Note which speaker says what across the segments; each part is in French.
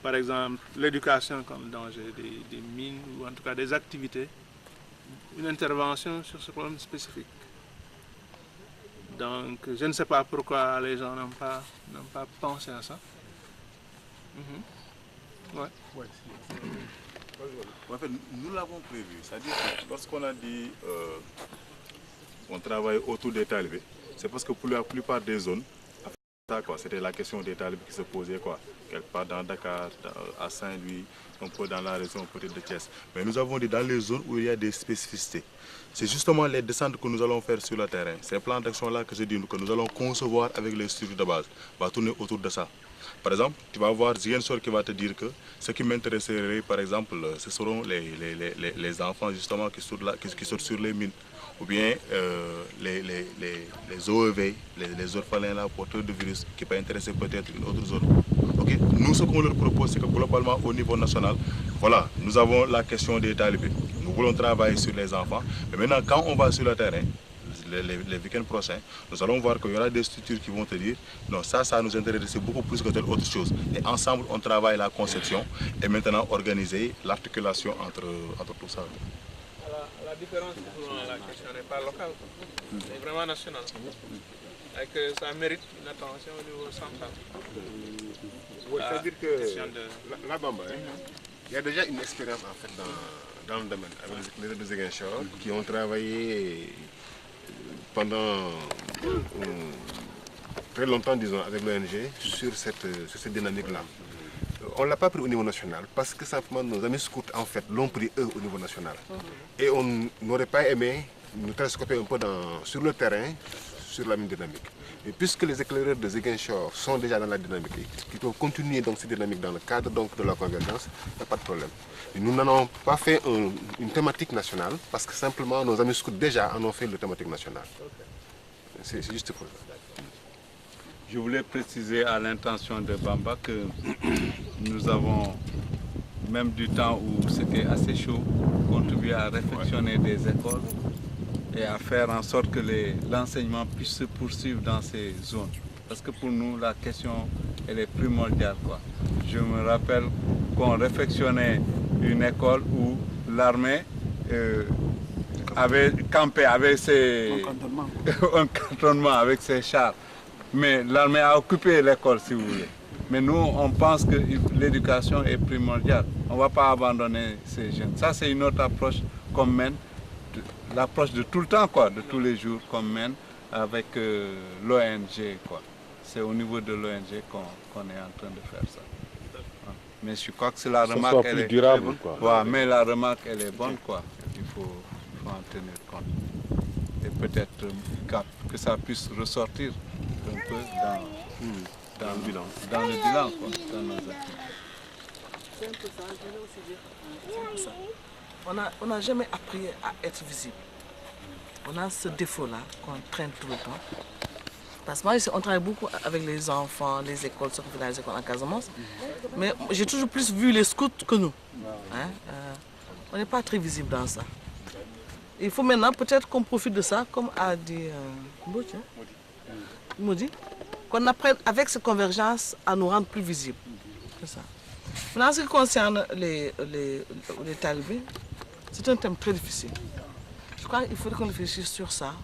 Speaker 1: par exemple l'éducation comme danger des mines ou en tout cas des activités, une intervention sur ce problème spécifique. Donc je ne sais pas pourquoi les gens n'ont pas pensé à ça. Ouais.
Speaker 2: Ouais, en fait, nous l'avons prévu, c'est-à-dire que lorsqu'on a dit on travaille autour des talibés, c'est parce que pour la plupart des zones, c'était la question des talibés qui se posait quelque part dans Dakar, à Saint-Louis, un peu dans la région peut-être de Thiès. Mais nous avons dit dans les zones où il y a des spécificités. C'est justement les descentes que nous allons faire sur le terrain. Ces plans d'action-là que je dis que nous allons concevoir avec les structures de base, va tourner autour de ça. Par exemple, tu vas voir Ziensor qui va te dire que ce qui m'intéresserait, par exemple, ce seront les enfants justement qui sortent sur les mines, ou bien les OEV, les orphelins là, porteurs de virus, qui peuvent intéresser peut-être une autre zone. Okay. Nous, ce qu'on leur propose, c'est que globalement, au niveau national, voilà, nous avons la question des talibés. Nous voulons travailler sur les enfants. Mais maintenant, quand on va sur le terrain, les week-ends prochains, nous allons voir qu'il y aura des structures qui vont te dire non, ça nous intéresse beaucoup plus que telle autre chose. Et ensemble, on travaille la conception et maintenant organiser l'articulation entre tout ça.
Speaker 1: La différence pour la question n'est pas locale, c'est vraiment national. Et que ça mérite une attention au niveau central.
Speaker 3: C'est-à-dire que la Bamba, il y a déjà une expérience en fait dans le domaine avec les éclaireurs de Ziguinchor qui ont travaillé pendant très longtemps, disons, avec l'ONG sur cette dynamique-là. On ne l'a pas pris au niveau national parce que simplement nos amis scouts en fait l'ont pris eux au niveau national. Et on n'aurait pas aimé nous télescoper un peu sur le terrain, sur la même dynamique. Et puisque les éclaireurs de Ziguinchor sont déjà dans la dynamique et qui vont continuer donc cette dynamique dans le cadre donc de la convergence, il n'y a pas de problème. Et nous n'avons pas fait une thématique nationale parce que simplement nos amis scouts déjà en ont fait le thématique nationale. C'est juste pour ça.
Speaker 4: Je voulais préciser à l'intention de Bamba que nous avons, même du temps où c'était assez chaud, contribué à réfectionner des écoles et à faire en sorte que l'enseignement puisse se poursuivre dans ces zones. Parce que pour nous, la question, elle est primordiale, quoi. Je me rappelle qu'on réfectionnait une école où l'armée avait campé avec ses... un cantonnement avec ses chars. Mais l'armée a occupé l'école, si vous voulez. Mais nous, on pense que l'éducation est primordiale. On ne va pas abandonner ces jeunes. Ça, c'est une autre approche qu'on mène, l'approche de tout le temps, quoi, de tous les jours qu'on mène avec l'ONG. C'est au niveau de l'ONG qu'on est en train de faire ça. Mais je crois que c'est la remarque, elle est durable, quoi. Ouais, mais la remarque, elle est bonne, quoi. Il faut en tenir compte. Et peut-être que ça puisse ressortir un peu dans le bilan, quoi, dans nos activités.
Speaker 5: C'est un peu ça, je voulais aussi dire. C'est un peu ça. On n'a jamais appris à être visible. On a ce défaut-là qu'on traîne tout le temps. Parce que moi, on travaille beaucoup avec les enfants, les écoles, ceux qui font les écoles en Casamance. Mais j'ai toujours plus vu les scouts que nous. Hein? On n'est pas très visible dans ça. Il faut maintenant peut-être qu'on profite de ça, comme a dit Maudit, qu'on apprenne avec cette convergence à nous rendre plus visibles. C'est ça. Maintenant, en ce qui concerne les talibés, c'est un thème très difficile. Je crois qu'il faudrait qu'on réfléchisse sur ça.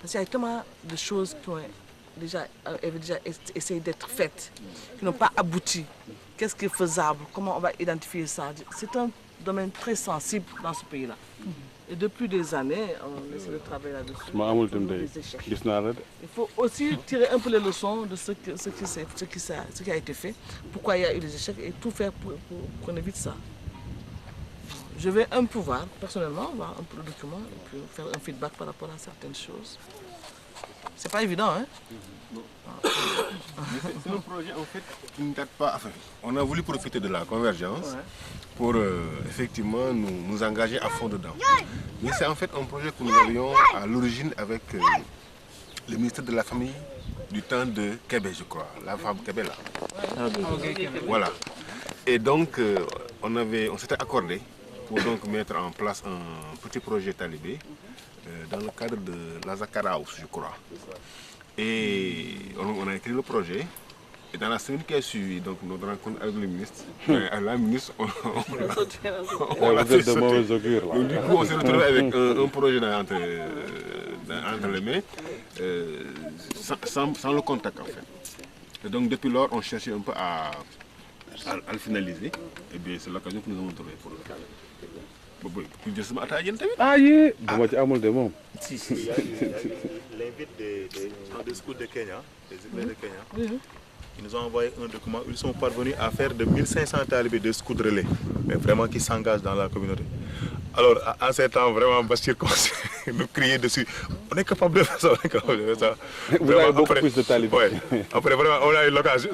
Speaker 5: Parce qu'il y a tellement de choses qui avaient déjà essayé d'être faites, qui n'ont pas abouti. Qu'est-ce qui est faisable? Comment on va identifier ça? C'est un domaine très sensible dans ce pays-là. Et depuis des années, on essaie de travailler là-dessus. Il faut aussi tirer un peu les leçons de ce qui a été fait, pourquoi il y a eu des échecs et tout faire pour qu'on évite ça. Je vais un peu voir, personnellement, voir un peu le document et puis faire un feedback par rapport à certaines choses. C'est pas évident, hein?
Speaker 3: C'est un projet en fait qui ne date pas. Enfin, on a voulu profiter de la convergence pour effectivement nous engager à fond dedans. Mais c'est en fait un projet que nous avions à l'origine avec le ministère de la Famille du temps de Kébé, je crois, la femme Kébé là. Voilà. Et donc on s'était accordé pour donc mettre en place un petit projet talibé dans le cadre de la Zakara House, je crois. Et on a écrit le projet Et dans la semaine qui a suivi donc, notre rencontre avec le ministre, la ministre, on l'a fait sauter. Donc, du coup, on s'est retrouvé avec un projet entre les mains, sans le contact en fait. Et donc depuis lors, on cherchait un peu à le finaliser. Et bien c'est l'occasion que nous avons trouvé pour le faire.
Speaker 4: Ah oui,
Speaker 2: il y a l'invite des scouts de Kenya, des éclairs de Kenya. Ils nous ont envoyé un document où ils sont parvenus à faire de 1500 talibés de scouts relais, mais vraiment qui s'engagent dans la communauté. Alors, en ces temps, vraiment, Bachir nous criait dessus. On est capable de faire ça, on est capable de faire ça.
Speaker 4: Vous avez beaucoup plus de talibés.
Speaker 2: Ouais. Après, vraiment, on a eu l'occasion.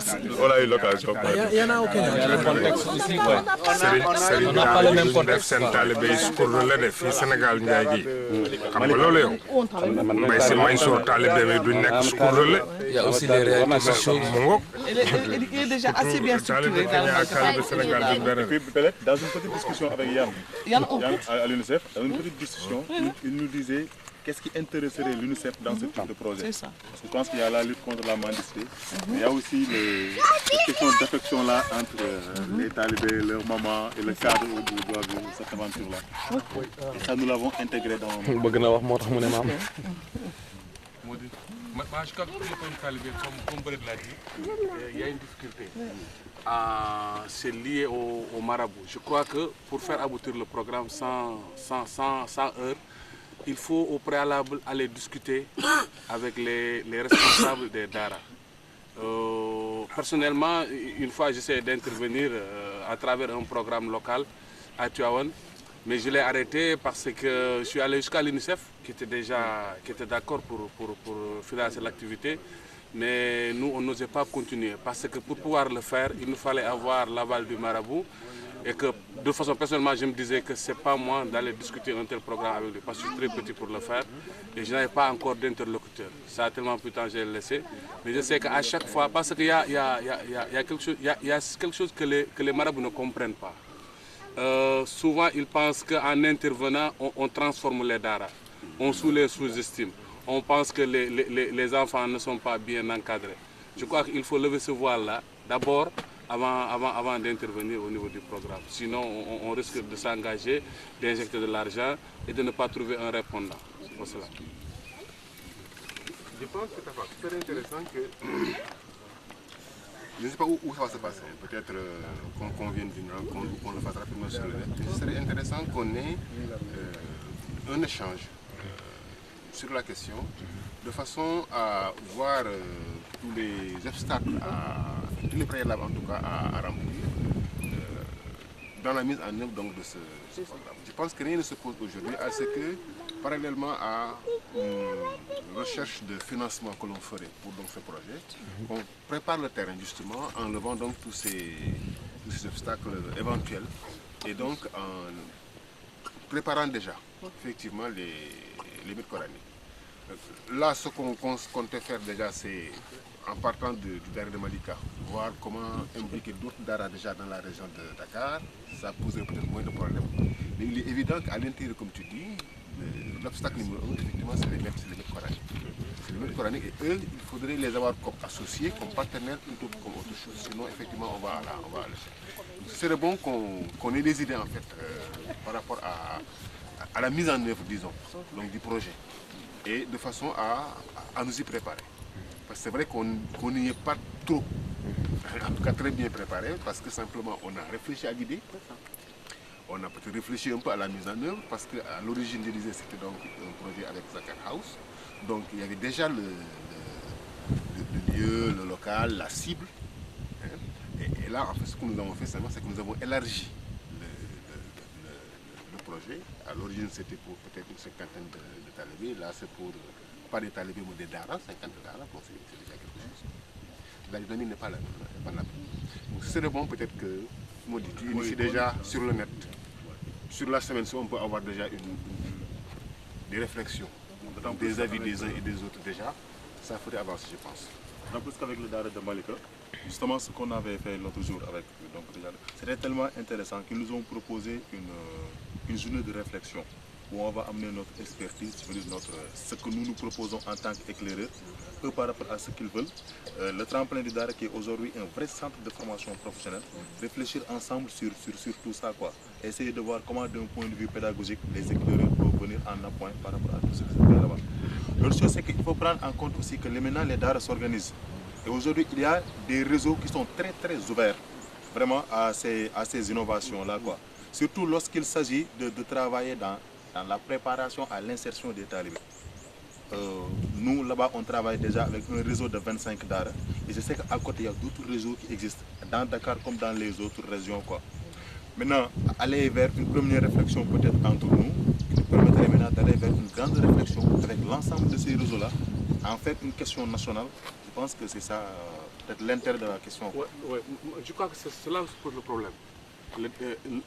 Speaker 5: Il y en a au Kenya.
Speaker 6: Le contexte ici,
Speaker 3: on n'a pas le même contexte. Talibé scouts relais def fi Sénégal njaay gi. Xam nga loolu yow. Mais c'est Mansour talibé du nekk scouts relais.
Speaker 6: Il y a aussi les réalisations.
Speaker 5: Il est déjà assez bien structuré dans le
Speaker 2: Sénégal. Et puis peut-être dans une petite discussion avec Yann à l'UNICEF, dans une petite discussion, il nous disait qu'est-ce qui intéresserait l'UNICEF dans ce type de projet.
Speaker 5: C'est ça.
Speaker 2: Parce que je pense qu'il y a la lutte contre la mendicité, mais il y a aussi les questions d'affection là entre les talibés, leur maman et le cadre où doit vivre cette aventure-là. Et ça, nous l'avons intégré dans...
Speaker 7: Moi, je crois que pour les talibés, comme Bred l'a dit, il y a une difficulté. C'est lié au marabout. Je crois que pour faire aboutir le programme sans heure, il faut au préalable aller discuter avec les responsables des Dara. Personnellement, une fois j'essaie d'intervenir à travers un programme local à Tivaouane, mais je l'ai arrêté parce que je suis allé jusqu'à l'UNICEF qui était d'accord pour financer l'activité. Mais nous, on n'osait pas continuer parce que pour pouvoir le faire, il nous fallait avoir l'aval du marabout. Et que de façon personnellement, je me disais que ce n'est pas moi d'aller discuter un tel programme avec lui parce que je suis très petit pour le faire et je n'avais pas encore d'interlocuteur. Ça a tellement plus de temps que j'ai laissé. Mais je sais qu'à chaque fois, parce qu'il y a quelque chose que les marabouts ne comprennent pas. Souvent, ils pensent qu'en intervenant, on transforme les Dara. On les sous-estime. On pense que les enfants ne sont pas bien encadrés. Je crois qu'il faut lever ce voile-là d'abord avant d'intervenir au niveau du programme. Sinon, on risque de s'engager, d'injecter de l'argent et de ne pas trouver un répondant. C'est pour cela.
Speaker 3: Je pense que c'est très intéressant que... Je ne sais pas où ça va se passer. Peut-être qu'on vienne d'une rencontre ou qu'on le fasse rapidement sur le net. Ce serait intéressant qu'on ait un échange sur la question, de façon à voir tous les obstacles, tous les préalables en tout cas à remplir dans la mise en œuvre donc, de ce programme. Je pense que rien ne se pose aujourd'hui à ce que, parallèlement à une recherche de financement que l'on ferait pour donc, ce projet, on prépare le terrain justement en levant donc tous ces obstacles éventuels et donc en préparant déjà effectivement les mythes coraniques. Là, ce qu'on comptait faire déjà, c'est en partant du Dara de Malika, voir comment impliquer d'autres Dara déjà dans la région de Dakar. Ça poserait peut-être moins de problèmes. Mais il est évident qu'à l'intérieur, comme tu dis, l'obstacle numéro 1, effectivement, c'est les mythes coraniques. C'est les mythes coraniques et eux, il faudrait les avoir comme associés, comme partenaires plutôt que comme autre chose. Sinon, effectivement, on va le faire. Ce serait bon qu'on ait des idées en fait par rapport à la mise en œuvre, disons, donc, du projet. Et de façon à nous y préparer. Parce que c'est vrai qu'on n'y est pas trop, en tout cas très bien préparé, parce que simplement on a réfléchi à l'idée, on a peut-être réfléchi un peu à la mise en œuvre, parce qu'à l'origine, je disais, c'était donc un projet avec Zakar House, donc il y avait déjà le lieu, le local, la cible, hein. Et là, en fait, ce que nous avons fait, c'est que nous avons élargi le projet. À l'origine, c'était pour peut-être une cinquantaine de talibés. Là, c'est pour, pas des talibés, mais des Dara, 50 Dara. Bon, c'est déjà quelque chose. La dynamique n'est pas la même. Donc, ce serait bon peut-être que, moi, tu inities déjà sur le net. Sur la semaine, on peut avoir déjà des réflexions, des avis des uns et des autres déjà. Ça ferait avancer, je pense.
Speaker 2: En plus qu'avec le Dara de Malika, justement ce qu'on avait fait l'autre jour avec c'était tellement intéressant qu'ils nous ont proposé une journée de réflexion où on va amener notre expertise, ce que nous nous proposons en tant qu'éclaireurs, eux par rapport à ce qu'ils veulent. Le tremplin du Dara qui est aujourd'hui un vrai centre de formation professionnelle, réfléchir ensemble sur tout ça, quoi. Essayer de voir comment d'un point de vue pédagogique les éclaireurs peuvent venir en appoint par rapport à tout ce qui se fait là-bas. L'autre chose c'est qu'il faut prendre en compte aussi que maintenant les Dara s'organisent. Et aujourd'hui il y a des réseaux qui sont très ouverts vraiment à ces innovations-là, quoi. Surtout lorsqu'il s'agit de travailler dans la préparation à l'insertion des talibés. Nous, là-bas, on travaille déjà avec un réseau de 25 Dara. Et je sais qu'à côté, il y a d'autres réseaux qui existent, dans Dakar comme dans les autres régions, quoi. Maintenant, aller vers une première réflexion peut-être entre nous, qui nous permettrait maintenant d'aller vers une grande réflexion avec l'ensemble de ces réseaux-là, en fait une question nationale. Je pense que c'est ça, peut-être l'intérêt de la question.
Speaker 7: Ouais. Je crois que c'est là que pose le problème.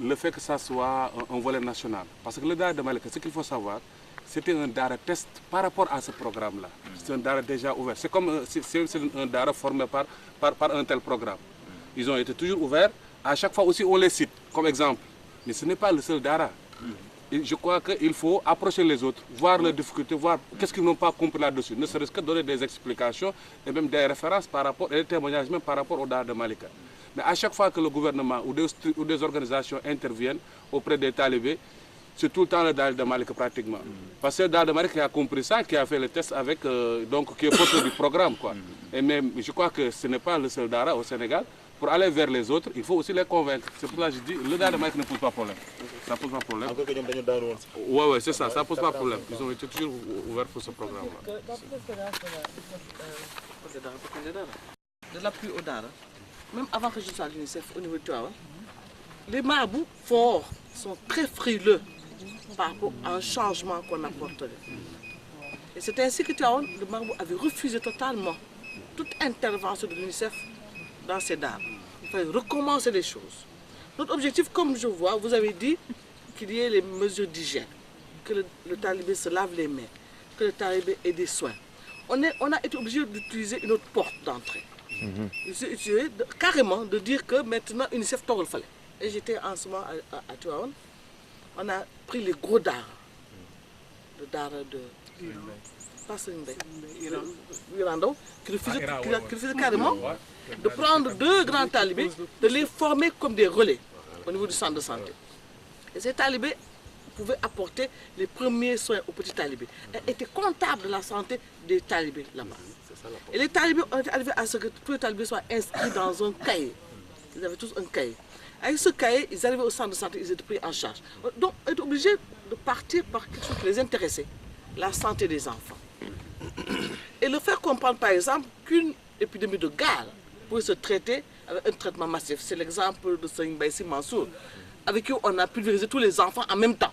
Speaker 7: Le fait que ça soit un volet national. Parce que le Dara de Malika, ce qu'il faut savoir, c'était un Dara test par rapport à ce programme-là. C'est un Dara déjà ouvert. C'est comme un Dara formé par un tel programme. Ils ont été toujours ouverts. À chaque fois aussi, on les cite comme exemple. Mais ce n'est pas le seul Dara. Et je crois qu'il faut approcher les autres, voir leurs difficultés, voir qu'est-ce qu'ils n'ont pas compris là-dessus. Ne serait-ce que donner des explications et même des références par rapport, et des témoignages même par rapport au Dara de Malika. Mais à chaque fois que le gouvernement ou des organisations interviennent auprès des talibés, c'est tout le temps le Dara de Malika pratiquement. Parce que le Dara de Malika qui a compris ça, qui a fait le test avec, donc qui est porteur du programme, quoi. Et même, je crois que ce n'est pas le seul Dara au Sénégal. Pour aller vers les autres, il faut aussi les convaincre. C'est pour ça que je dis, le Dara de Malika ne pose pas problème. Ça pose pas problème. Ouais, c'est ça, ça pose pas problème. Ils ont été toujours ouverts pour ce programme-là.
Speaker 5: De l'appui au Dara, même avant que je sois à l'UNICEF au niveau de Tivaouane, les marabouts forts sont très frileux par rapport à un changement qu'on apporterait. Et c'est ainsi que Tivaouane, le marabout avait refusé totalement toute intervention de l'UNICEF dans ces Dara. Il fallait recommencer les choses. Notre objectif, comme je vois, vous avez dit qu'il y ait les mesures d'hygiène, que le talibé se lave les mains, que le talibé ait des soins. On a été obligé d'utiliser une autre porte d'entrée. Carrément de dire que maintenant UNICEF tord le fallait. Et j'étais en ce moment à Tivaouane. On a pris les gros Dara. Le Dara de... Pas Irando, qui refusait carrément de prendre 2 grands talibés, de les former comme des relais au niveau du centre de santé. Et ces talibés pouvaient apporter les premiers soins aux petits talibés. Ils étaient comptables de la santé des talibés là-bas. Et les talibés ont été arrivés à ce que tous les talibés soient inscrits dans un cahier. Ils avaient tous un cahier. Avec ce cahier, ils arrivaient au centre de santé, ils étaient pris en charge. Donc, ils étaient obligés de partir par quelque chose qui les intéressait, la santé des enfants. Et le faire comprendre, par exemple, qu'une épidémie de gale pouvait se traiter avec un traitement massif. C'est l'exemple de Seigne Baïsi Mansour, avec qui on a pulvérisé tous les enfants en même temps.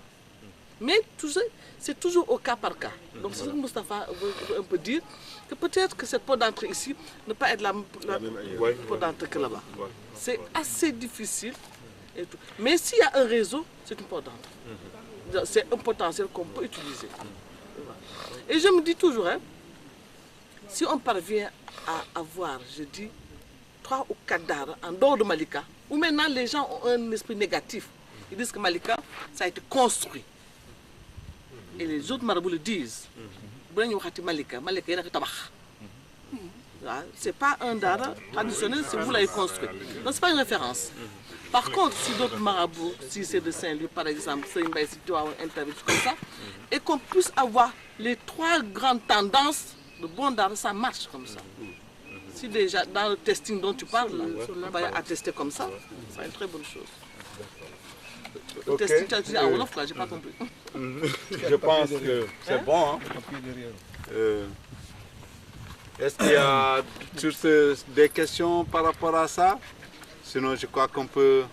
Speaker 5: Mais c'est toujours au cas par cas. Donc, c'est ce que Moustapha veut un peu dire, que peut-être que cette porte d'entrée ici ne pas être la porte d'entrée que là-bas. C'est assez difficile. Et tout. Mais s'il y a un réseau, c'est une porte d'entrée. C'est un potentiel qu'on peut utiliser. Et je me dis toujours, hein, si on parvient à avoir, je dis, 3 ou 4 Dara en dehors de Malika, où maintenant les gens ont un esprit négatif, ils disent que Malika, ça a été construit. Et les autres marabouts le disent. Malika, c'est pas un Dara traditionnel, c'est vous l'avez construit. Donc, ce n'est pas une référence. Par contre, si d'autres marabouts, si c'est de Saint-Louis par exemple, si tu as un interview comme ça, et qu'on puisse avoir les 3 grandes tendances de bon Dara, ça marche comme ça. Si déjà dans le testing dont tu parles, là, on va attester comme ça, c'est une très bonne chose. Le testing, tu as utilisé en Wolof, là, j'ai pas compris.
Speaker 4: Je pense que c'est bon. Hein? Est-ce qu'il y a des questions par rapport à ça? Sinon, je crois qu'on peut...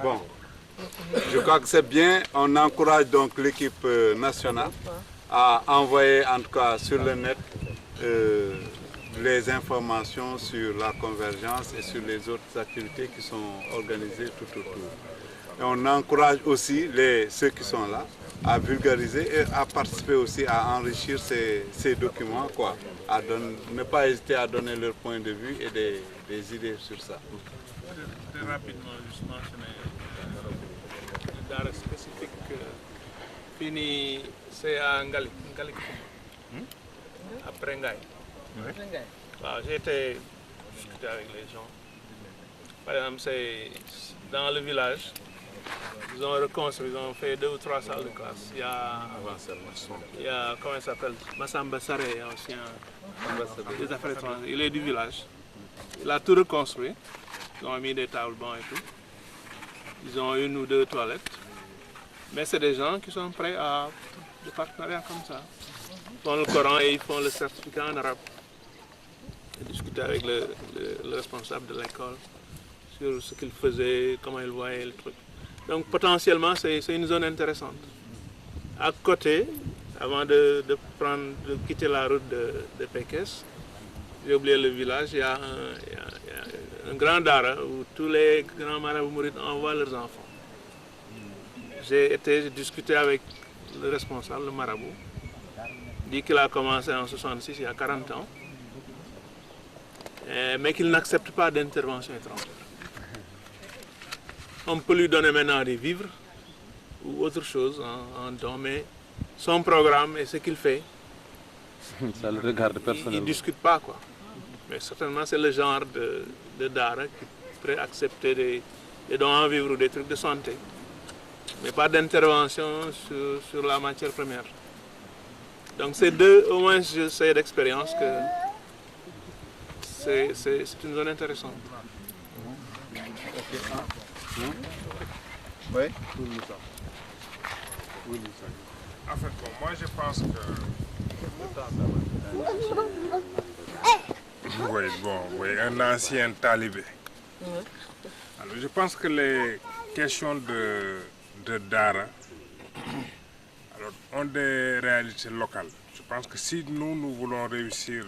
Speaker 4: Bon, je crois que c'est bien. On encourage donc l'équipe nationale à envoyer, en tout cas sur le net, les informations sur la convergence et sur les autres activités qui sont organisées tout autour. Et on encourage aussi ceux qui sont là à vulgariser et à participer aussi à enrichir ces documents, quoi, ne pas hésiter à donner leur point de vue et des idées sur ça.
Speaker 1: Très rapidement, juste mentionner daara spécifique. Fini, c'est à Ngali. Après Ngaï. J'ai été discuter avec les gens. Par exemple, c'est dans le village. Ils ont reconstruit, ils ont fait 2 ou 3 salles de classe. Il y a comment il s'appelle, Massamba Saré, ancien des affaires étrangères. Il est du village. Il a tout reconstruit. Ils ont mis des tables bancs et tout. Ils ont 1 ou 2 toilettes. Mais c'est des gens qui sont prêts à des partenariats comme ça. Ils font le Coran et ils font le certificat en arabe. J'ai discuté avec le responsable de l'école sur ce qu'il faisait, comment il voyait le truc. Donc potentiellement, c'est une zone intéressante. À côté, avant de quitter la route de Pékès, j'ai oublié le village, il y a un grand dara où tous les grands marabouts mourides envoient leurs enfants. J'ai discuté avec le responsable, le marabout. Il dit qu'il a commencé en 66, il y a 40 ans, mais qu'il n'accepte pas d'intervention étrangère. On peut lui donner maintenant des vivres ou autre chose en don, mais son programme et ce qu'il fait,
Speaker 6: ça le regarde personnellement.
Speaker 1: Il ne discute pas, quoi. Mais certainement, c'est le genre de Dara qui pourrait accepter des dons en vivre ou des trucs de santé. Mais pas d'intervention sur la matière première. Donc c'est au moins je sais d'expérience que c'est une zone intéressante.
Speaker 3: Oui.
Speaker 8: En fait, moi je pense que... Oui, un ancien talibé. Alors, je pense que les questions de Dara ont des réalités locales. Je pense que si nous voulons réussir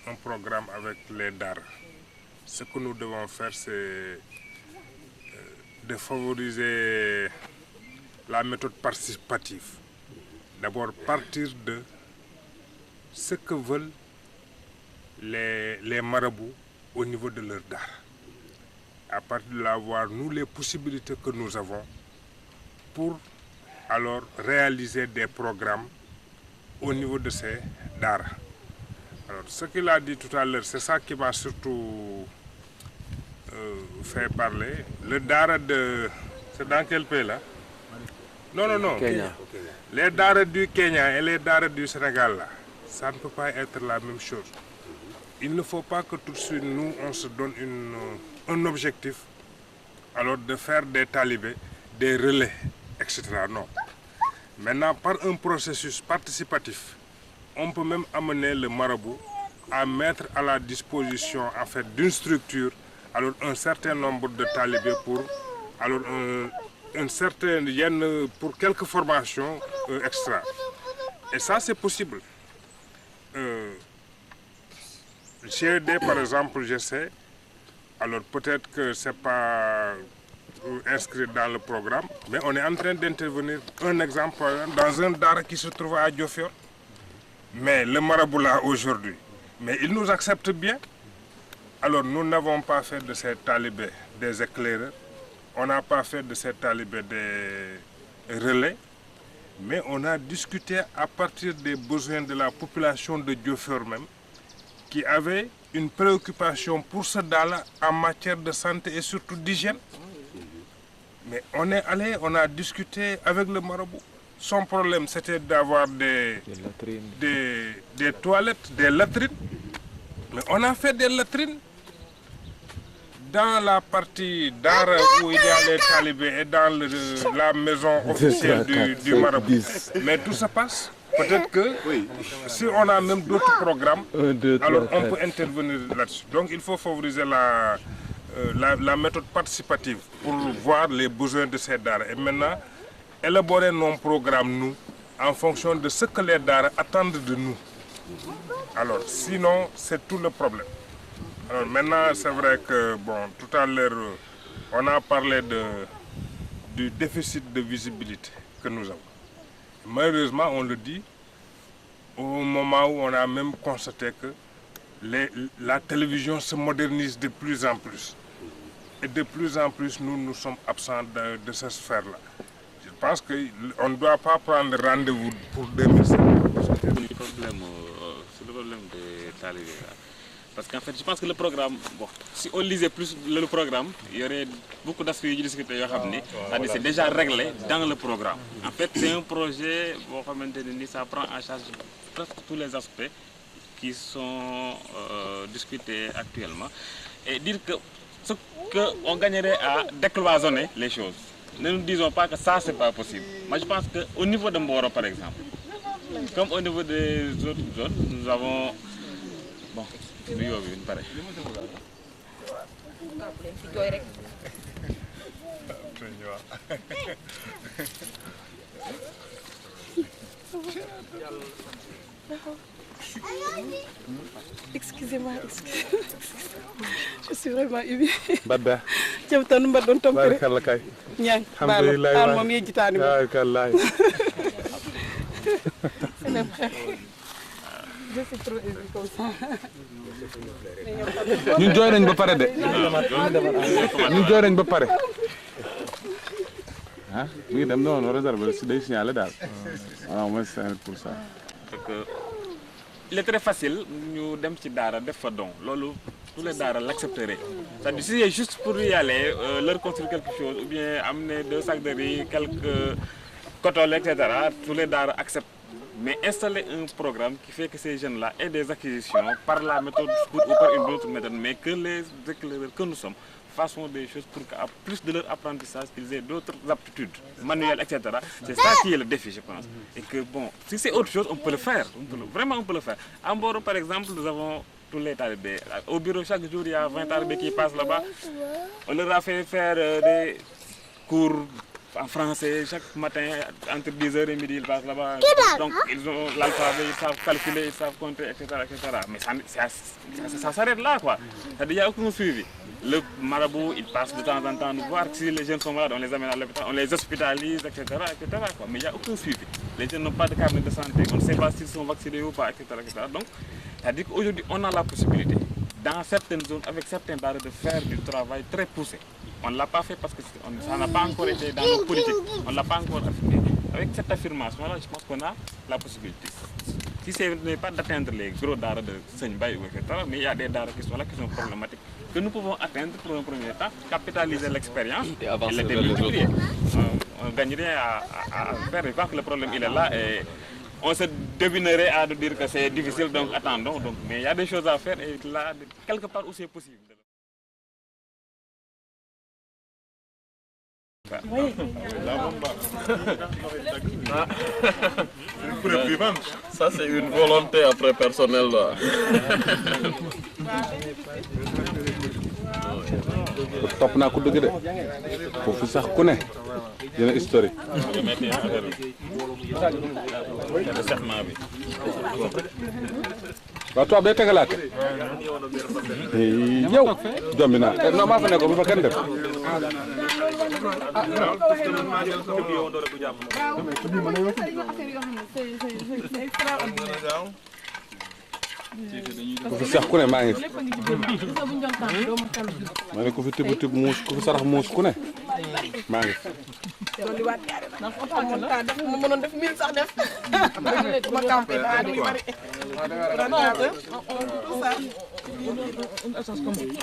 Speaker 8: un programme avec les Dara, ce que nous devons faire, c'est de favoriser la méthode participative. D'abord, partir de ce que veulent les marabouts au niveau de leur Dara. À partir de là, voir nous les possibilités que nous avons pour alors réaliser des programmes au niveau de ces Dara. Alors, ce qu'il a dit tout à l'heure, c'est ça qui m'a surtout fait parler. Le Dara c'est dans quel pays là? Non.
Speaker 6: Kenya.
Speaker 8: Les Dara du Kenya et les Dara du Sénégal, là, ça ne peut pas être la même chose. Il ne faut pas que tout de suite, nous, on se donne un objectif, alors de faire des talibés, des relais, etc. Non. Maintenant, par un processus participatif, on peut même amener le marabout à mettre à la disposition en fait, d'une structure alors un certain nombre de talibés pour alors pour quelques formations extra. Et ça, c'est possible. GED, par exemple, je sais, alors peut-être que ce n'est pas inscrit dans le programme, mais on est en train d'intervenir, un exemple, dans un Dara qui se trouve à Diofior. Mais le marabout là aujourd'hui, mais il nous accepte bien. Alors nous n'avons pas fait de ces talibés des éclaireurs, on n'a pas fait de ces talibés des relais, mais on a discuté à partir des besoins de la population de Diofior même, qui avait une préoccupation pour ce Dara en matière de santé et surtout d'hygiène. Mais on est allé, on a discuté avec le marabout. Son problème, c'était d'avoir des toilettes, des latrines. Mais on a fait des latrines dans la partie Dara où il y a les talibés et dans la maison officielle du marabout. Mais tout se passe. Peut-être que si on a même d'autres programmes, alors on peut intervenir là-dessus. Donc il faut favoriser la méthode participative pour voir les besoins de ces Dara. Et maintenant, élaborer nos programmes, nous, en fonction de ce que les Dara attendent de nous. Alors, sinon, c'est tout le problème. Alors maintenant, c'est vrai que, bon, tout à l'heure, on a parlé du déficit de visibilité que nous avons. Malheureusement, on le dit, au moment où on a même constaté que la télévision se modernise de plus en plus. Et de plus en plus, nous sommes absents de cette sphère-là. pense qu'on ne doit pas prendre rendez-vous pour 2005.
Speaker 6: C'est le problème des talibés. Parce qu'en fait, je pense que le programme, bon, si on lisait plus le programme, il y aurait beaucoup d'aspects discutés. C'est déjà réglé dans le programme. En fait, c'est un projet, ça prend en charge presque tous les aspects qui sont discutés actuellement. Et dire que ce qu'on gagnerait à décloisonner les choses. Ne nous disons pas que ça, c'est pas possible. Moi, je pense qu'au niveau de Mboro, par exemple, comme au niveau des autres zones, nous avons... Bon,
Speaker 9: Excusez-moi, je suis vraiment émue.
Speaker 6: Bada.
Speaker 9: Tiens, tu nous donnes ton prix.
Speaker 6: Alhamdulillah.
Speaker 9: C'est le frère. Je suis trop émue comme ça.
Speaker 4: Nous joignons ba paré de. Nous joignons ba paré. Hein? Oui, dem non, on réserve ci day signaler dal. Alors moi c'est pour ça.
Speaker 6: Il est très facile, nous dem ci dara def fa don. Lolu tous les dara l'accepteraient. C'est-à-dire si c'est juste pour y aller, leur construire quelque chose ou bien amener 2 sacs de riz, quelques coton, etc. Tous les dara acceptent. Mais installer un programme qui fait que ces jeunes-là aient des acquisitions par la méthode ou par une autre méthode, mais que les éclaireurs que nous sommes fassent des choses pour qu'à plus de leur apprentissage, qu'ils aient d'autres aptitudes manuelles, etc. C'est ça qui est le défi, je pense. Et que bon, si c'est autre chose, on peut le faire. Vraiment, on peut le faire. À Mboro, par exemple, nous avons tous les talibés. Au bureau, chaque jour, il y a 20 talibés qui passent là-bas. On leur a fait faire des cours en français chaque matin entre 10h et midi, ils passent là-bas. Donc ils ont l'alphabet, ils savent calculer, ils savent compter, etc. Mais ça s'arrête là, quoi. Il n'y a aucun suivi. Le marabout, il passe de temps en temps nous voir. Si les jeunes sont malades, on les amène à l'hôpital, on les hospitalise, etc. Quoi. Mais il n'y a aucun suivi. Les jeunes n'ont pas de carnet de santé, on ne sait pas s'ils sont vaccinés ou pas, etc. Donc, c'est-à-dire qu'aujourd'hui, on a la possibilité, dans certaines zones, avec certains barres, de faire du travail très poussé. On ne l'a pas fait parce que ça n'a pas encore été dans nos politiques. On ne l'a pas encore affirmé. Avec cette affirmation-là, je pense qu'on a la possibilité. Si ce n'est pas d'atteindre les gros dards de Seignebay ou etc., mais il y a des dards qui sont là, qui sont problématiques, que nous pouvons atteindre pour un premier temps, capitaliser l'expérience et les démultiplier. On gagnerait à faire. Je pense que le problème, il est là. Et on se devinerait à dire que c'est difficile, donc attendons. Donc, mais il y a des choses à faire et là, quelque part où c'est possible.
Speaker 9: Oui.
Speaker 1: Ça, c'est une volonté après personnelle.
Speaker 4: Top naa ko dëgg de foofu sax ku ne dina historique. waaw tubaab day tegalaate. yow jombi naa non maa fa nekkoon bu fa kenn def. ku fi sax ku ne maa ngi fi. ma ne ku fi tibb muus ku fi sarax muus ku ne maa ngi fi.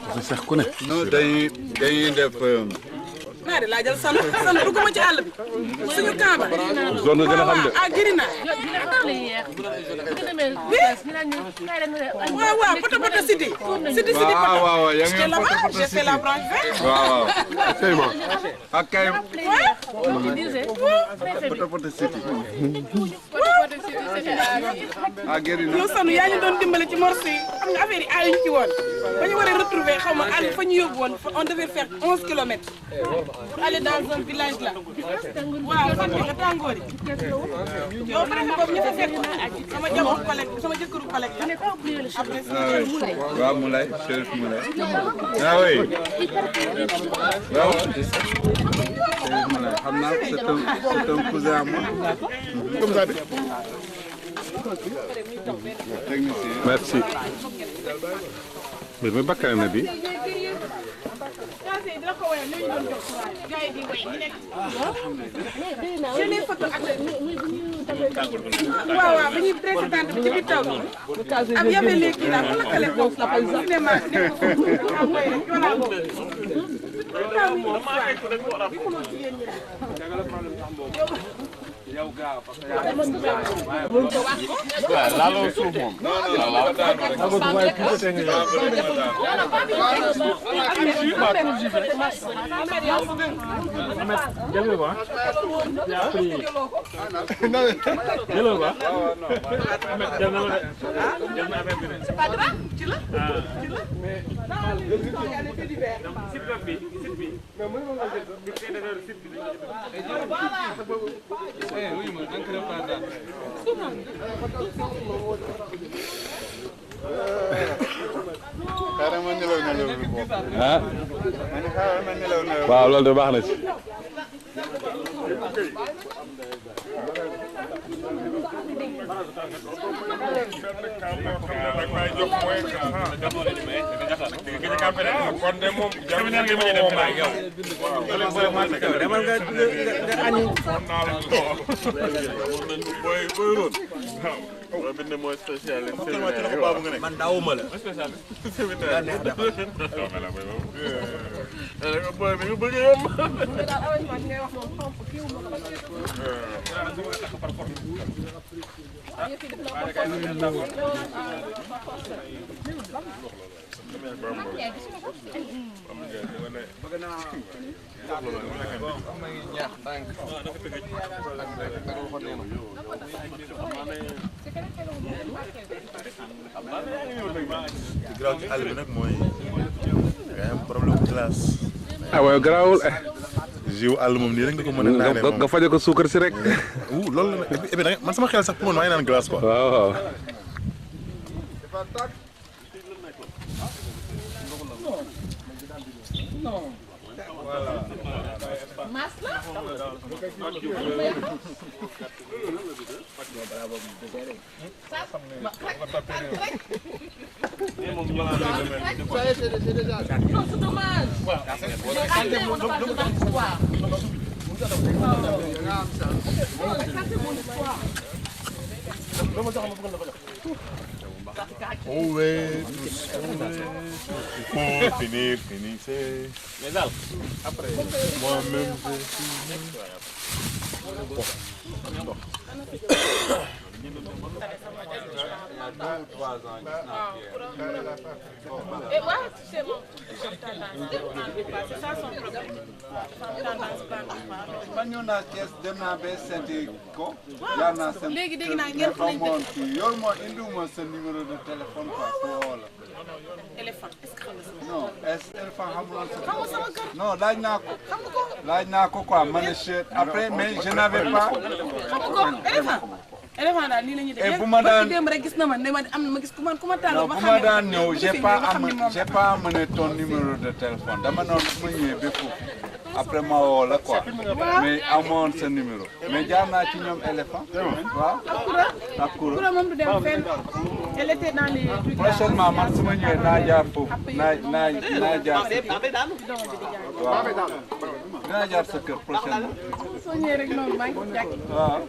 Speaker 4: ku fi sax ku ne. non dañuy def.
Speaker 9: naa de laa jël sànn dugguma ci àll bi suñu Kaaba.
Speaker 4: zone nga gën a xam de.
Speaker 9: ah giri naa. waaw poto city. city
Speaker 4: waaw yaa ngi
Speaker 9: là-bas j'ai fait la branche verte.
Speaker 4: waaw absolument. ak kay.
Speaker 3: poto city.
Speaker 4: ah giri na.
Speaker 9: yow sanu yaa ñu doon dimbale ci morceau yi xam nga affaire yi aayuñu ci woon ba ñu war a retrouver xaw ma àll fa ñu yóbbu woon on devait faire 11 kilomètres. pour aller dans un village là. waaw fan nga tàngoor yi. yow presque boobu ñu fa fekk sama jabaru collègue sama jëkkëru collègue la. après
Speaker 4: waaw Moulay Chérif Moulay. ah oui. waaw. Chérif Moulay xam naa c'est un cousin à moi. comme ça. merci. mais bakkanam na bi.
Speaker 9: dina ko woyal ñu doon jox gars yi di woy ñu nekk je les photo ak waaw bi ñuy présidente bi ci biir taw bi am y avait les kii là mu lakkale foofu la cinéma nekk foofu am woy rek voilà
Speaker 4: yow gaaw parce que
Speaker 7: laaloo suuf moom.
Speaker 1: Oui, mais tant que le pendant.
Speaker 4: ah waaw loolu de baax na ci.
Speaker 8: kon de moom jamono bi ma woo ma yow.
Speaker 1: demal nga añi.
Speaker 2: mooy spécial.
Speaker 1: man daawuma la.
Speaker 2: Graaw ci àll bi nag mooy nga am problème glace.
Speaker 4: ah waaye garaawul.
Speaker 2: jiw àll moom nii rek nga ko mën a naanee moom
Speaker 4: nga faje ko suukar si rek.
Speaker 2: loolu la et puis man sama xel sax pour man maa ngi naan glace quoi.
Speaker 4: waaw waaw.
Speaker 5: Non, c'est dommage.
Speaker 2: Oh ouais, il faut finir, finissez.
Speaker 1: Mais là,
Speaker 2: après, moi-même,
Speaker 9: Et ouais, c'est bon. C'est ça son problème.
Speaker 4: man ñëw naa Thiès dem naa ba seeti ko. jaar naa seen
Speaker 9: léegi dégg naa ngeen
Speaker 4: xamoon kii yor ma indiwuma sa numéro de téléphone quoi pour woo la.
Speaker 9: éléphant est-ce que xam nga sama
Speaker 4: non éléphant xamuloon sa.
Speaker 9: xam nga sama kër.
Speaker 4: non laaj naa ko.
Speaker 9: xam nga ko.
Speaker 4: laaj naa ko quoi ma ne chute après mais je n'avais pas.
Speaker 9: xam nga ko éléphant. éléphant daal nii la ñuy def.
Speaker 4: et bu ma daan
Speaker 9: démb rek gis na ma ne ma am na ma gis ku ma tànn
Speaker 4: non
Speaker 9: ba
Speaker 4: bu
Speaker 9: xam
Speaker 4: ma
Speaker 9: ne
Speaker 4: daan ñëw j'ai pas amené ton numéro de téléphone dama noonu bu ma ñëwee ba foofu après ma woo la quoi mais amoon sa numéro mais jaar naa ci ñoom éléphant waaw ak Koura.
Speaker 9: Koura moom du dem fenn. Elle était dans les trucs là.
Speaker 4: prochainement man su ma ñëwee naa jaar foofu naa jaar sa kër waaw dinaa jaar sa kër prochainement.
Speaker 9: soo ñëwee rek noonu maa ngi ci jàkk.
Speaker 4: waaw.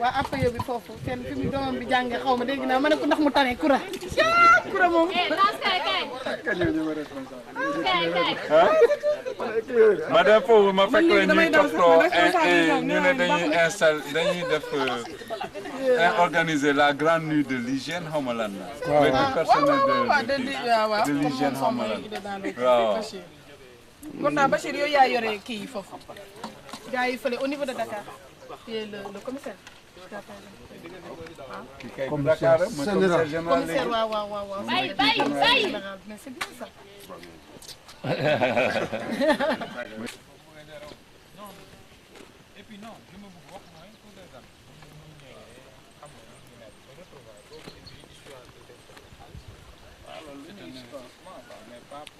Speaker 9: waa après bi foofu seen fi mu doomam bi jàngee xaw ma dégg naa ma ne ko ndax mu tane Koura. Koura moom.
Speaker 4: ma dem foofu ma fekk la ñuy toppatoo ñu ne dañuy dañuy def organiser la grande nuit de l'hygiène xaw ma lan la. avec le personnel de l'hygiène xaw ma lan waaw.
Speaker 9: Pourtant Bachir yow yaa yore kii yi foofu. gars yi fële au niveau de Dakar. tu es le commissaire.
Speaker 4: Comme Dakar mooy commissaire général
Speaker 9: commissaire waaw.
Speaker 10: Bye.
Speaker 9: Mais c'est bien ça.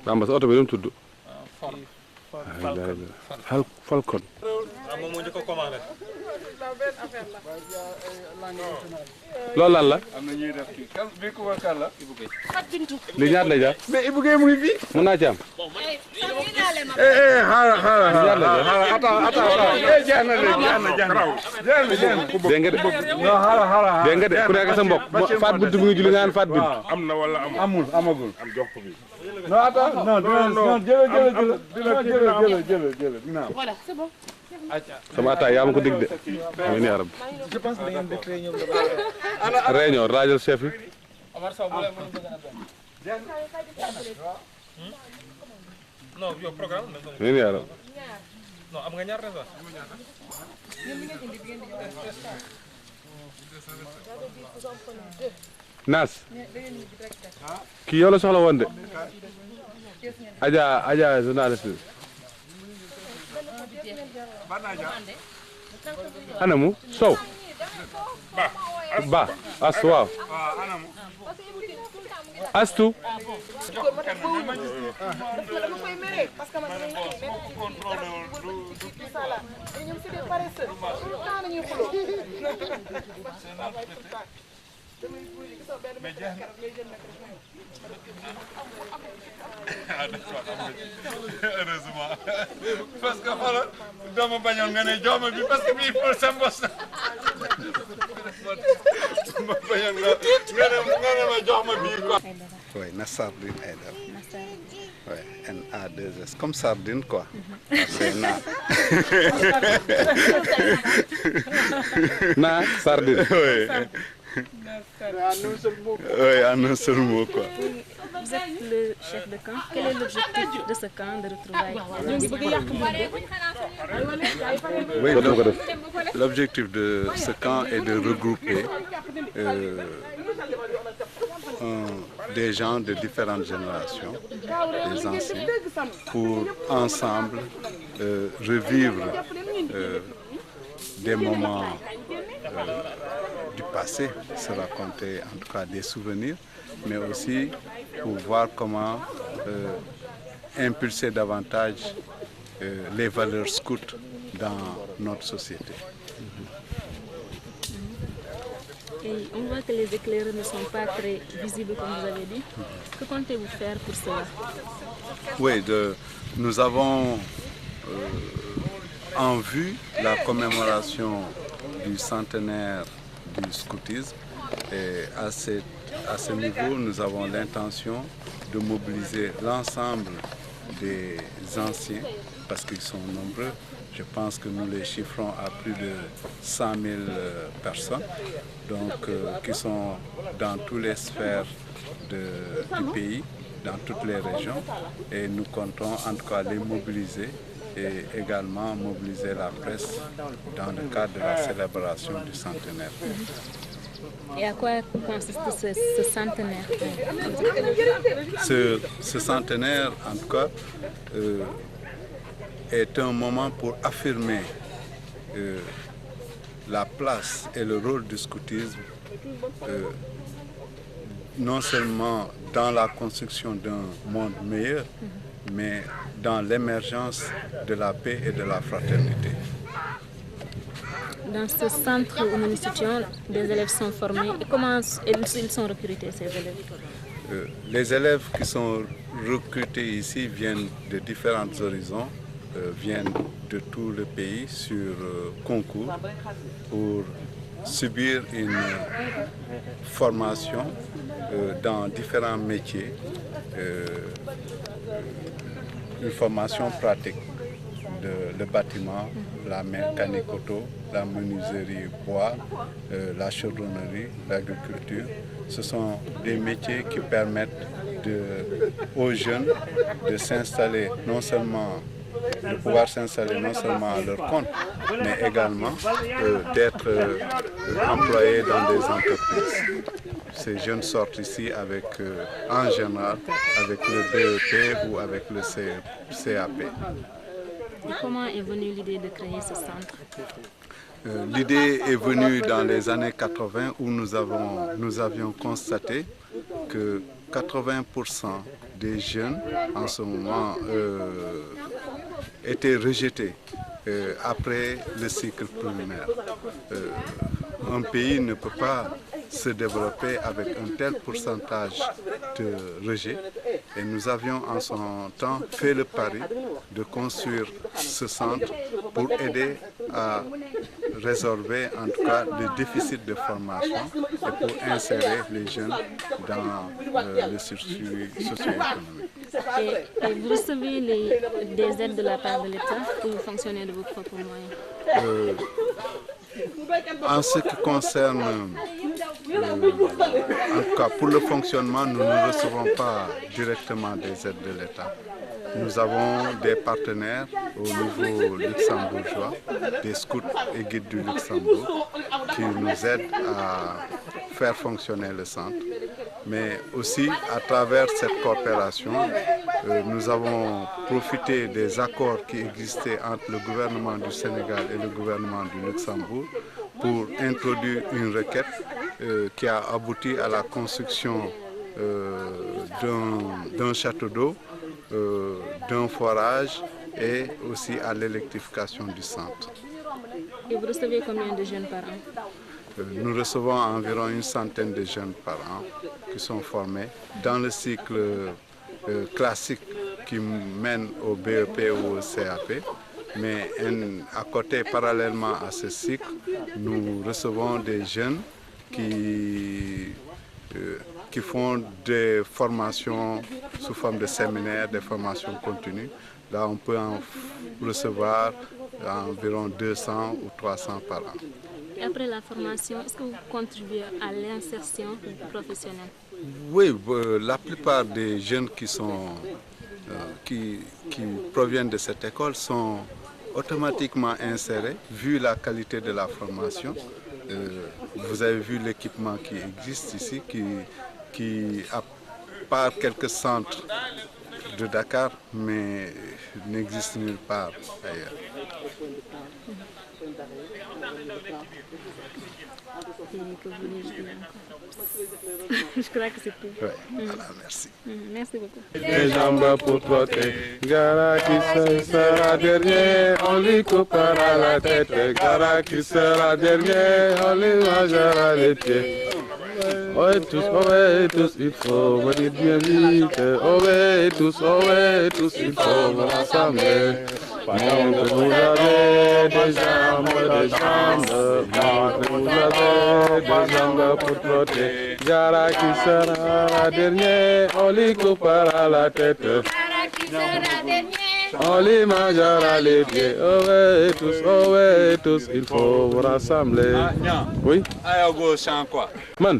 Speaker 4: Bamba sa oto bi nu mu tudd. Falcon.
Speaker 1: moom moo njëkk a commandé.
Speaker 7: loolu lan la.
Speaker 4: am na ñuy def kii kan bii ku ma kan la.
Speaker 7: li ñaata lay jar.
Speaker 4: mais Ibou Guèye mu ngi fii.
Speaker 7: mën naa ci am.
Speaker 4: xaaral jeex na léegi
Speaker 7: dégg nga de. dégg nga de ku nekk sa mbokk Fatou Bintou mu ngi julli nga naan Fatou Bintou.
Speaker 8: am na wala
Speaker 4: amul amagul. am jox ko bi. non attends non jël dina am.
Speaker 9: Voilà, c'est bon.
Speaker 7: sama ataay yaa ma ko dig de. amiin yaa rabbi.
Speaker 5: Je pense que da ngeen def réunion
Speaker 7: réunion rajo chef yi.
Speaker 1: non yow programme
Speaker 7: amiin yaa rabbi.
Speaker 1: non am nga ñaar réserve.
Speaker 7: Naas kii yow la soxla woon de. Adja journaliste bi. anamu Sow. Ba Astu waaw. Astu.
Speaker 4: Heureusement parce que xoolal dama bañoon nga ne jox ma bi parce que bii pour sa mbos dama bañoon nga ne ma jox ma bii quoi.
Speaker 10: Oui, Nassardine Aïdara. Oui, N-A-2-S, comme sardine quoi. C'est Na.
Speaker 7: Na sardine.
Speaker 10: Oui. Oui, en un seul mot quoi.
Speaker 11: Vous êtes le chef de camp. Quel est l'objectif de ce camp de retrouvailles?
Speaker 10: Oui, l'objectif de ce camp est de regrouper des gens de différentes générations, des anciens, pour ensemble revivre des moments du passé, se raconter en tout cas des souvenirs, mais aussi pour voir comment impulser davantage les valeurs scouts dans notre société.
Speaker 11: Et on voit que les éclaireurs ne sont pas très visibles comme vous avez dit. Que comptez-vous faire pour cela?
Speaker 10: Oui, nous avons en vue la commémoration du centenaire du scoutisme et à ce niveau nous avons l'intention de mobiliser l'ensemble des anciens parce qu'ils sont nombreux. Je pense que nous les chiffrons à plus de 100 000 personnes, donc qui sont dans toutes les sphères du pays, dans toutes les régions, et nous comptons en tout cas les mobiliser et également mobiliser la presse dans le cadre de la célébration du centenaire.
Speaker 11: Et à quoi consiste ce centenaire?
Speaker 10: Ce centenaire, en tout cas, est un moment pour affirmer la place et le rôle du scoutisme, non seulement dans la construction d'un monde meilleur, mais dans l'émergence de la paix et de la fraternité.
Speaker 11: Dans ce centre où nous nous situons, des élèves sont formés. Et comment ils sont recrutés, ces élèves?
Speaker 10: Les élèves qui sont recrutés ici viennent de différents horizons, viennent de tout le pays sur concours pour subir une formation dans différents métiers, une formation pratique, le bâtiment, la mécanique auto, la menuiserie bois, la chaudronnerie, l'agriculture. Ce sont des métiers qui permettent aux jeunes de s'installer de pouvoir s'installer non seulement à leur compte, mais également d'être employés dans des entreprises. Ces jeunes sortent ici avec, en général, avec le BEP ou avec le CAP.
Speaker 11: Et comment est venue l'idée de créer ce centre?
Speaker 10: L'idée est venue dans les années 80 où nous avions constaté que 80% des jeunes en ce moment étaient rejetés après le cycle primaire. Un pays ne peut pas se développer avec un tel pourcentage de rejet. Et nous avions en son temps fait le pari de construire ce centre pour aider à résorber en tout cas le déficit de formation et pour insérer les jeunes dans le circuit socio-économique.
Speaker 11: Et vous recevez des aides de la part de l'État ou vous fonctionnez de vos propres moyens?
Speaker 10: En ce qui concerne, en tout cas pour le fonctionnement, nous ne recevons pas directement des aides de l'État. Nous avons des partenaires au niveau luxembourgeois, des scouts et guides du Luxembourg, qui nous aident à faire fonctionner le centre. Mais aussi, à travers cette coopération, nous avons profité des accords qui existaient entre le gouvernement du Sénégal et le gouvernement du Luxembourg pour introduire une requête qui a abouti à la construction d'un château d'eau, d'un forage et aussi à l'électrification du centre.
Speaker 11: Et vous recevez combien de jeunes par an?
Speaker 10: Nous recevons environ une centaine de jeunes par an qui sont formés dans le cycle classique qui mène au BEP ou au CAP. Mais à côté, parallèlement à ce cycle, nous recevons des jeunes qui font des formations sous forme de séminaires, des formations continues. Là, on peut en recevoir environ 200 ou 300 par an.
Speaker 11: Et après la formation, est-ce que vous contribuez à l'insertion professionnelle?
Speaker 10: Oui, la plupart des jeunes qui proviennent de cette école sont automatiquement insérés, vu la qualité de la formation. Vous avez vu l'équipement qui existe ici, qui à part quelques centres de Dakar, mais n'existe nulle part ailleurs.
Speaker 11: Je crois que c'est tout.
Speaker 10: Ouais, voilà, merci.
Speaker 11: Merci beaucoup.
Speaker 1: Les jambes pour trotter, Gara qui sera dernier, on lui coupera la tête. Gara qui sera dernier, on lui mangera les pieds. Oh tous, il faut venir bien vite. Oh tous, il faut me rassembler. Montre vous avez des jambes, montre vous avez des jambes pour trotter. Gara qui sera dernier, on lui coupera la tête. On lui mangera les pieds. Oh tous, il faut vous rassembler. Oui?
Speaker 4: Ayago chant quoi?
Speaker 1: Man.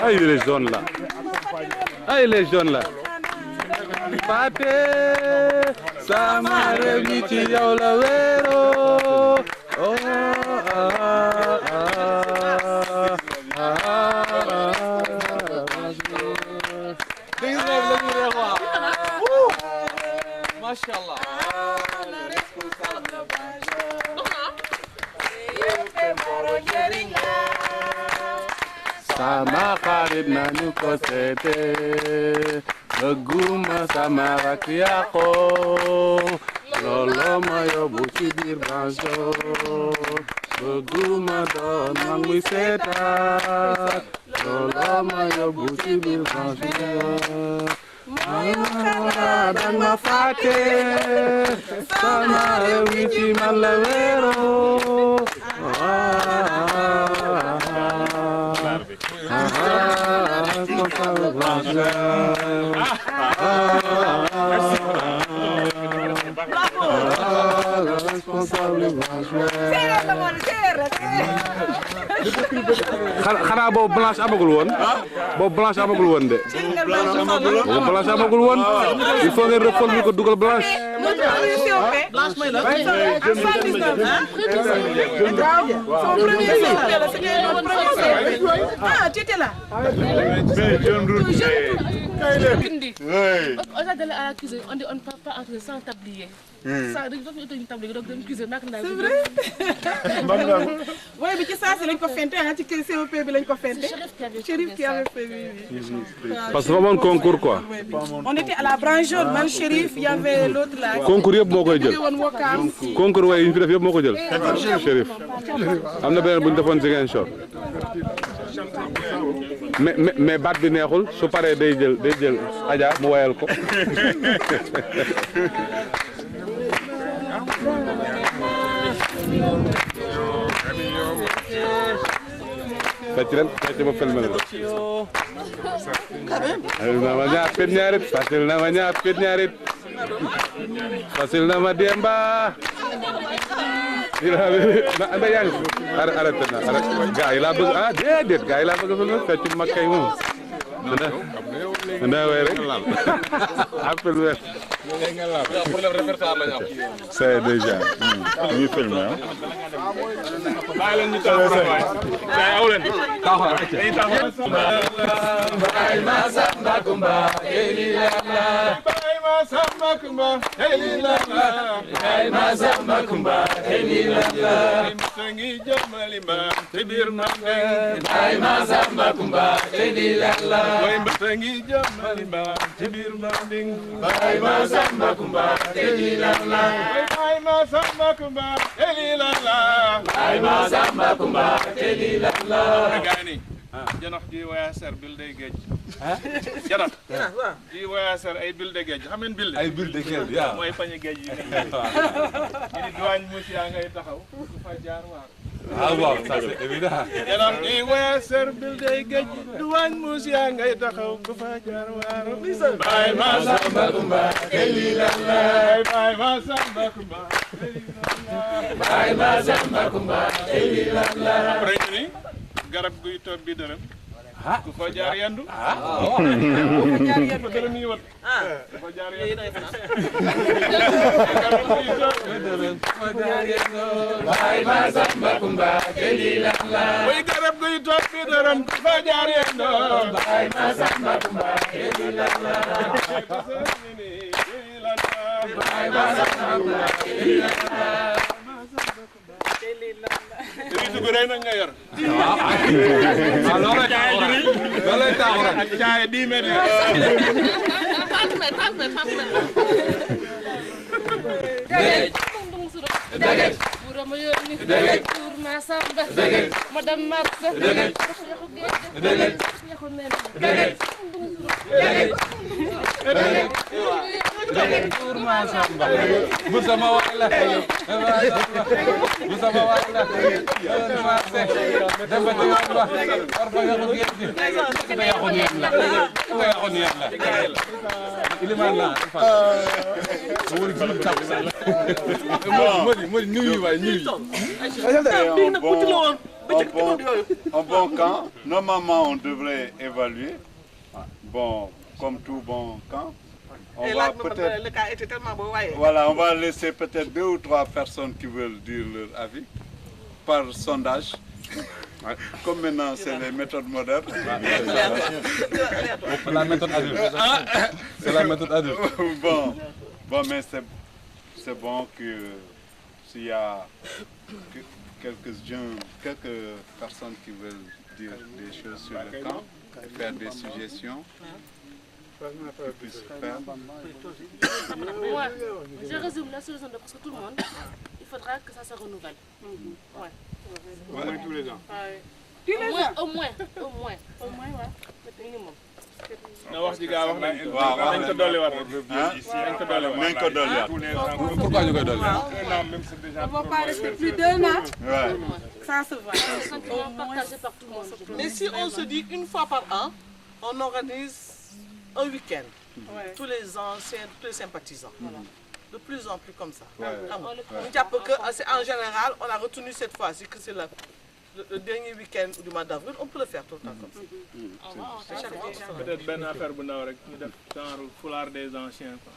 Speaker 1: Aïe les jaunes là. Aïe les jaunes là. Pate, sama rebi ci yow la wéro. Oh
Speaker 5: Mashallah.
Speaker 1: Sama xarit nañu ko seete bëgguma sama rakk yàqoo looloo ma yóbbu ci biir banjo bëgguma doon nanguy seetaat looloo ma yóbbu ci biir banjo dan ma fàtte sama réew mi ci man la wéeroo xanaa boobu blanche amagul woon boobu blanche amagul woon de boobu blanche amagul woon il faut ngeen refondre ko dugal blanche.
Speaker 9: Blanche mooy la. Ah, tu étais là.
Speaker 12: Aujourd'hui à la cuisine, on ne peut pas entrer sans tablier.
Speaker 11: Ça, dañu doon une table de cuisine nak na.
Speaker 9: C'est vrai. Ouais, mais qui ça c'est lañ ko fenté hein ci COP bi lañ ko fenté. Chérif qui avait fait
Speaker 7: Parce que vraiment concours quoi.
Speaker 9: On était à la branche jaune, man Chérif, il y avait l'autre là.
Speaker 7: Concours yëpp moo koy jël. Concours way yi ñu fi def yëpp moo ko jël. Chérif. Am na beneen bu ñu defoon Ziguinchor. mais baat bi neexul su paree day jël Adja mu wayal ko. fecc ren fecc ba filmé la. na ma ñaar pet ñaarit fasil na ma ñaar pet ñaarit fasil na ma demba. anda yaa ngi arrêté na gaa yi laa bëgg ah déedéet gaa yi laa bëgg a filmé fecc mag kay moom. anda way rek appel weer. C'est déjà. Ñu filmé ah.
Speaker 1: Bàyyi leen ñu taxaw waay. Gaay aw leen. Taxaw. Baay ma samba kumba elilala. Baay ma samba kumba elilala. Baay ma samba kumba elilala. Sangi jamali ma tibir ma ngeng. Baay ma samba kumba elilala. Way sangi jamali ma tibir ma ngeng. Baay ma samba kumba elilala. Baay ma samba kumba elilala. Baay ma samba kumba elilala. Gani. Janax di waya ser bil day géej. Janax. Di waya ser ay bil de géej. Xam ngeen bil de. Ay bil de géej ya. Mooy pañe géej yi. Ni douane monsieur ngay taxaw du fa jaar waar. Ah waaw, ça c'est évident. Janax di waya ser bil day géej. Douane monsieur ngay taxaw du fa jaar waar. Baay ma samba kumba elilala. Baay ma samba kumba elilala. Baay ma samba kumba elilala. Garab guy toog bi dërëm. Ku fa jaar yandu. Ku fa jaar yandu dërëm yi wat. Ku fa jaar yandu. Garab guy toog bi dërëm. Ku fa jaar yandu. Baay ma samba kumba elilala. Way garab guy toog bi dërëm. Ku fa jaar yandu. Baay ma samba kumba elilala. Baay ma samba kumba elilala. Itu goreng nga yor. Alors loolay taxaw rek. Caay 10 mètres.
Speaker 11: Dégg. Burama yoni. Dégg. Tour ma samba. Dégg. Madame Marsa. Dégg. Dégg. Tour ma samba. Bu sama wala. Bu sama wala. Dem ba ba. Arfa nga ko géej. Ko ya ko ñem la. Ko ya ko ñem la. Iliman la. Wori ci tap sa la.
Speaker 10: Un bon camp, normalement on devrait évaluer. Bon, comme tout bon camp, on va peut-être,
Speaker 5: le cas était tellement beau.
Speaker 10: voilà, on va laisser peut-être 2 ou 3 personnes qui veulent dire leur avis par sondage. Comme maintenant c'est les méthodes modernes.
Speaker 4: La méthode adulte. C'est la méthode adulte.
Speaker 10: Bon, mais c'est bon que s'il y a quelques personnes qui veulent dire des choses sur le camp, et faire des suggestions.
Speaker 11: Moi, je résume la solution de presque tout le monde. Il faudra que ça se renouvelle.
Speaker 1: Ouais, tous les ans.
Speaker 11: Au moins, ouais. Minimum.
Speaker 1: Na wax ji gaa wax nañ ko dolli war. Nañ ko dolli war.
Speaker 10: Nañ ko dolli war.
Speaker 4: Pourquoi ñu koy dolli?
Speaker 1: Même c'est déjà.
Speaker 9: On va pas rester plus d'1 an.
Speaker 10: Ouais.
Speaker 9: Ça se va.
Speaker 11: Partagé par tout le monde.
Speaker 5: Et si on se dit une fois par an, on organise un week-end. Tous les anciens, tous les sympathisants. De plus en plus comme ça. En général, on a retenu cette fois-ci que c'est le dernier week-end du mois d'avril. On peut le faire tout le temps comme ça.
Speaker 1: Peut-être ben affaire bu ndaw rek ñu def genre foulard des anciens quoi.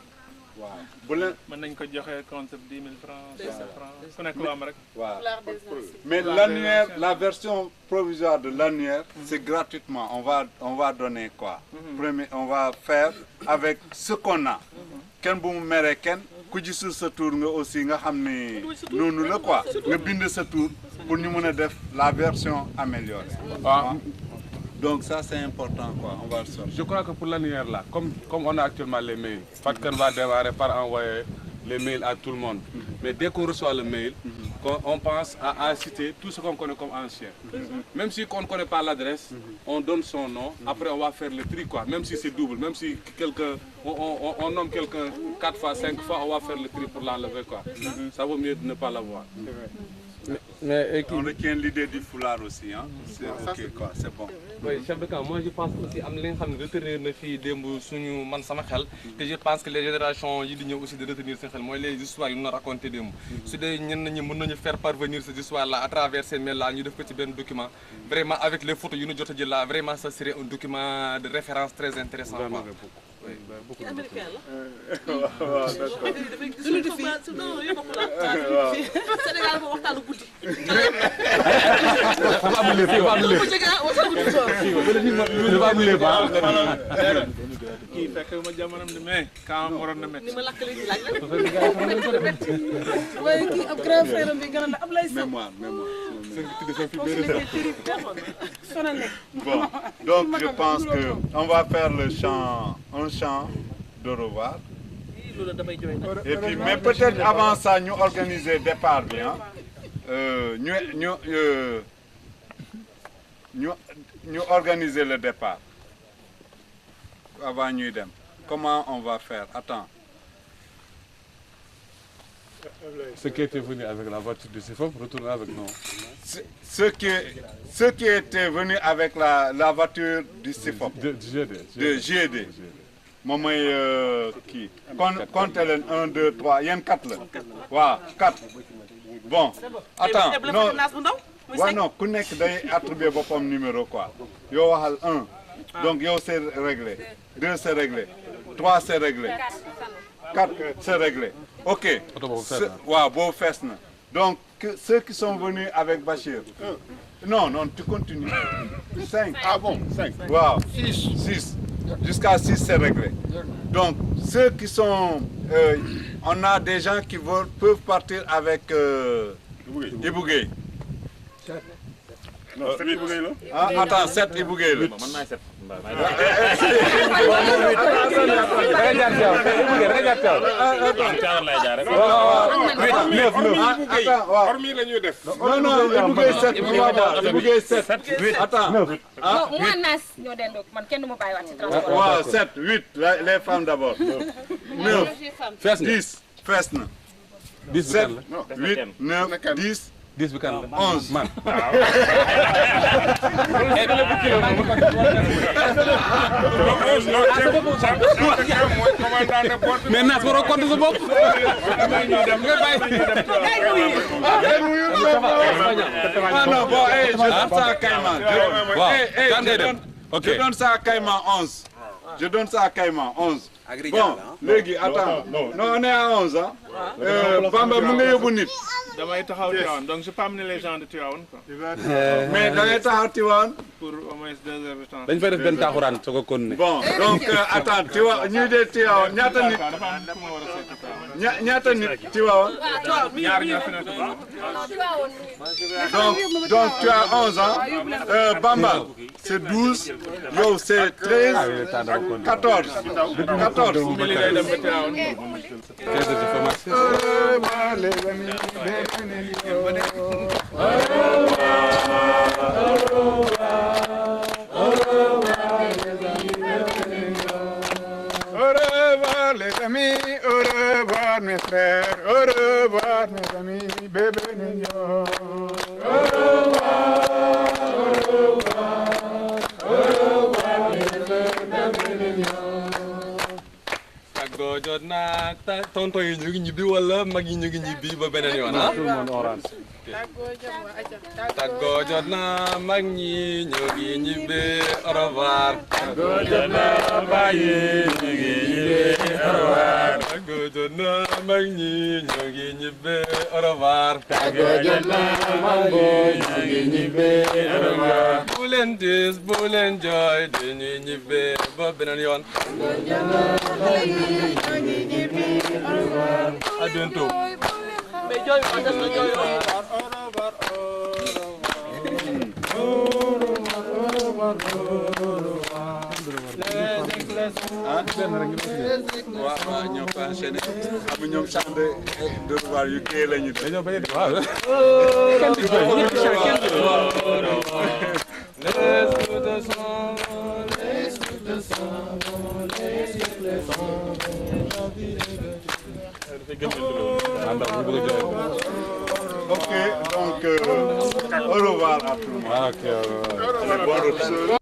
Speaker 10: Waaw. Bu leen
Speaker 1: mën nañ ko joxe contre 10 000 francs, 500 francs. Ku nekk lu am rek.
Speaker 10: Waaw. Mais l'annuaire, la version provisoire de l'annuaire, c'est gratuitement. On va donner quoi? Premier, on va faire avec ce qu'on a. Kenn bu mu mere kenn
Speaker 4: ku ci sur sa tour nga aussi nga xam ne noonu la quoi nga bind sa tour pour ñu mën a def la version améliorée. Donc ça c'est important quoi, on va le sortir.
Speaker 7: Je crois que pour l'annuaire là, comme on a actuellement les mails, Fatkan va démarrer par envoyer les mails à tout le monde. Mais dès qu'on reçoit le mail, on pense à citer tout ce qu'on connaît comme ancien. Même si on ne connaît pas l'adresse, on donne son nom, après on va faire le tri quoi, même si c'est double, même si quelqu'un, on nomme quelqu'un 4 fois, 5 fois, on va faire le tri pour l'enlever quoi. Ça vaut mieux de ne pas l'avoir.
Speaker 6: Mais
Speaker 4: on retient l'idée du foulard aussi, hein. C'est ok quoi, c'est bon.
Speaker 6: Oui, chef de camp, moi je pense aussi am li nga xam ne retenir na fii démb suñu man sama xel te je pense que les générations yi di ñëw aussi de retenir seen xel mooy les histoires yu ñu raconté démb su dee ñenn ñi mën nañu faire parvenir ces histoires là à travers ces mails là ñu def ko ci benn document vraiment avec les photos yu ñu jot a jël là vraiment ça serait un document de référence très intéressant quoi. Oui, beaucoup de
Speaker 5: américain la.
Speaker 4: waaw d'accord.
Speaker 5: Sénégal ba waxtaanu guddi.
Speaker 1: kii fekk ma jamono de mais quand waroon na métti.
Speaker 5: ni ma lakkale di laaj la. waaye kii ab grand frère am bi gën a la Ablaye Sow.
Speaker 4: Mémoire.
Speaker 9: Bon,
Speaker 4: donc je pense que on va faire un chant de revoir. Et puis, mais peut-être avant ça, nous organiser départ bien. Nous organiser le départ. Avant nous dem. Comment on va faire? Attends.
Speaker 7: Ceux qui étaient venus avec la voiture de CFOP retournent avec nous.
Speaker 4: Ceux qui étaient venus avec la voiture du CFOP. De GD. Maman qui comptez les 1, 2, 3, il y a 4 là. Wow, 4. Bon, attends, non. Ouais, non, ku nek day attribuer bopam numéro quoi. Yo waxal 1. Donc yo c'est réglé. 2 c'est réglé. 3 c'est réglé. 4 c'est réglé. OK. Wow, beau fest na. Donc ceux qui sont venus avec Bachir. Non, tu continues. 5.
Speaker 3: Ah bon, 5.
Speaker 4: Wow. 6. Jusqu'à 6, c'est réglé. Donc, ceux qui sont... on a des gens qui peuvent partir avec Ibougué.
Speaker 2: Non, 7 Ibougué là.
Speaker 4: Ah, attends, 7 Ibougué là.
Speaker 8: hormis la ñuy def.
Speaker 4: Non, Ibougué 7. Ibougué 7. Attends.
Speaker 12: Non, moi Nas ñoo dendok man kenn du ma bàyyiwaat ci transport.
Speaker 4: Waaw, 7, 8, les femmes d'abord. 9, 10, fes na. 7, 8, 9, 10.
Speaker 6: 10 bi kan la
Speaker 4: 11
Speaker 6: man. mais Nas waroo compter sa bopp.
Speaker 4: Non, bon, je donne ça à Caïman.
Speaker 6: Ok.
Speaker 4: Je donne ça à Caïman 11. Je donne ça à Caïman 11. Bon, Légui, attends. Non, on est à 11, hein. Bamba, mu nga yóbbu nit.
Speaker 1: damay taxaw Tivaouane donc je peux amener les gens de Tivaouane quoi.
Speaker 4: Mais da ngay taxaw Tivaouane.
Speaker 1: Pour au moins 2 heures de temps.
Speaker 6: dañ fay def benn taaxuraan soo ko continuer.
Speaker 4: Bon, donc attends, Tivaouane ñuy dee Tivaouane ñaata nit. Ñaata nit Tivaouane.
Speaker 1: ñaar ñoo fi nekk.
Speaker 4: Donc tu as 11 ans. Bamba, c'est 12. Yo, c'est 13. 14. 14.
Speaker 13: Au revoir les amis, au revoir mes frères, au revoir mes amis, bébé Nignon. Au revoir, au revoir, au revoir bébé Nignon.
Speaker 6: Tàggoo jot naa tonton yi ñu ngi ñibbi wala mag yi ñu ngi ñibbi ba beneen yoon ah. Tàggoo jot naa mag ñi ñu ngi ñibbi au revoir.
Speaker 11: Tàggoo jot naa mag ñi ñu ngi ñibbi au revoir.
Speaker 6: Tàggoo jot naa mag ñi ñu ngi ñibbi au revoir.
Speaker 11: Tàggoo jot naa mag ñi ñu ngi ñibbi au revoir.
Speaker 6: Bu leen dis bu leen jooy dañuy ñibbi
Speaker 11: ba beneen yoon. À bientôt. Mais jooy ma des na jooy
Speaker 10: waaw ñoo ko enchaîné am ñoom chant de revoir yu kii la ñu dañoo bañ a def waaw
Speaker 4: Ok, donc au revoir à tout le monde.
Speaker 10: Ok, au revoir.